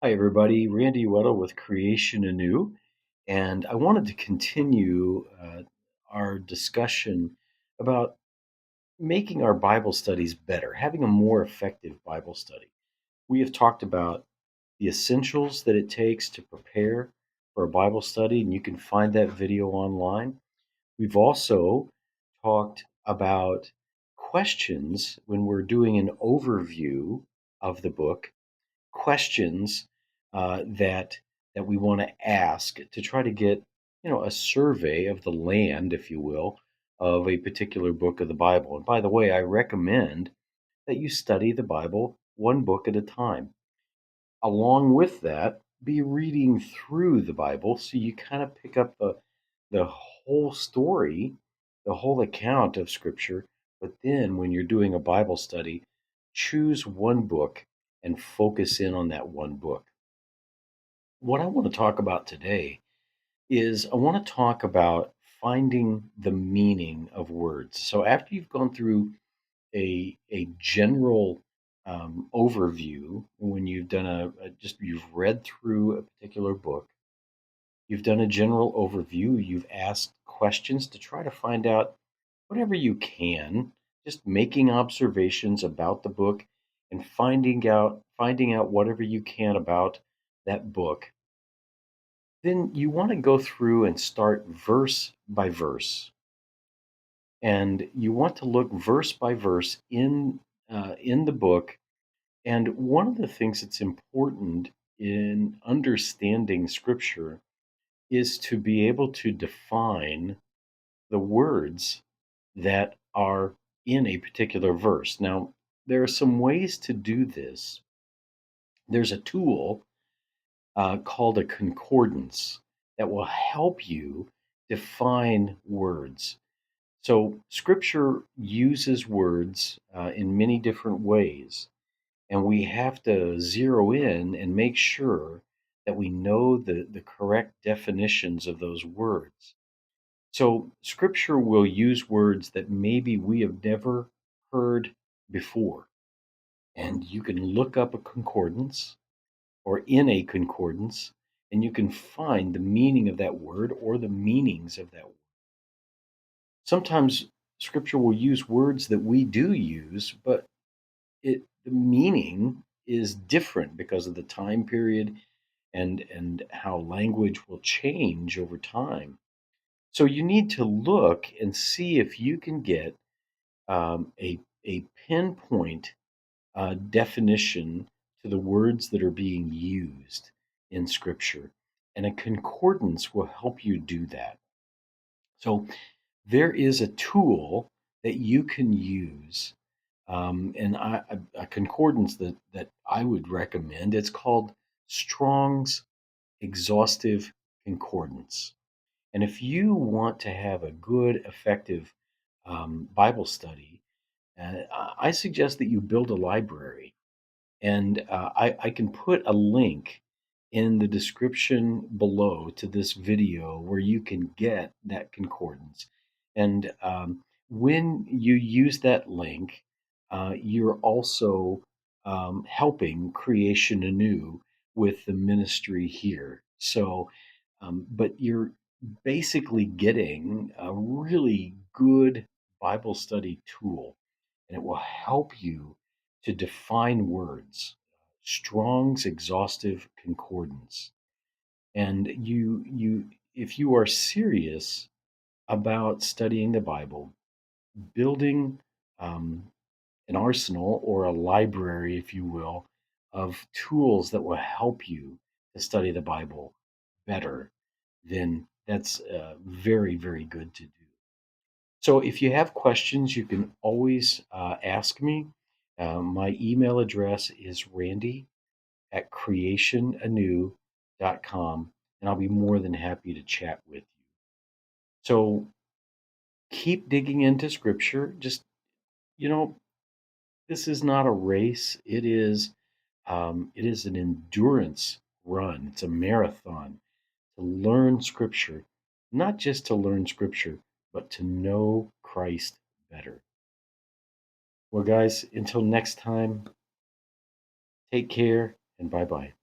Hi, everybody. Randy Weddle with Creation Anew. And I wanted to continue our discussion about making our Bible studies better, having a more effective Bible study. We have talked about the essentials that it takes to prepare for a Bible study, and you can find that video online. We've also talked about questions when we're doing an overview of the book, questions that we want to ask to try to get a survey of the land, if you will, of a particular book of the Bible. And by the way, I recommend that you study the Bible one book at a time. Along with that, be reading through the Bible so you kind of pick up the whole story, the whole account of Scripture. But then when you're doing a Bible study, choose one book and focus in on that one book. What I want to talk about today is I want to talk about finding the meaning of words. So after you've gone through a general overview, when you've done you've read through a particular book, you've done a general overview, you've asked questions to try to find out whatever you can, just making observations about the book and finding out whatever you can about that book. Then you want to go through and start verse by verse, and you want to look verse by verse in the book. And one of the things that's important in understanding Scripture is to be able to define the words that are in a particular verse. Now, there are some ways to do this. There's a tool called a concordance that will help you define words. So, Scripture uses words in many different ways, and we have to zero in and make sure that we know the correct definitions of those words. So, Scripture will use words that maybe we have never heard before, and you can look up a concordance or in a concordance, and you can find the meaning of that word or the meanings of that word. Sometimes Scripture will use words that we do use, but the meaning is different because of the time period and how language will change over time. So you need to look and see if you can get a pinpoint definition to the words that are being used in Scripture. And a concordance will help you do that. So there is a tool that you can use, a concordance that I would recommend. It's called Strong's Exhaustive Concordance. And if you want to have a good, effective Bible study, I suggest that you build a library. And I can put a link in the description below to this video where you can get that concordance. And when you use that link, you're also helping Creation Anew with the ministry here. So, but you're basically getting a really good Bible study tool, and it will help you to define words. Strong's Exhaustive Concordance. And if you are serious about studying the Bible, building an arsenal or a library, if you will, of tools that will help you to study the Bible better, then that's very, very good to do. So if you have questions, you can always ask me. My email address is randy@creationanew.com, and I'll be more than happy to chat with you. So keep digging into Scripture. Just, you know, this is not a race. It is an endurance run. It's a marathon to learn Scripture, not just to learn Scripture, but to know Christ better. Well, guys, until next time, take care and bye bye.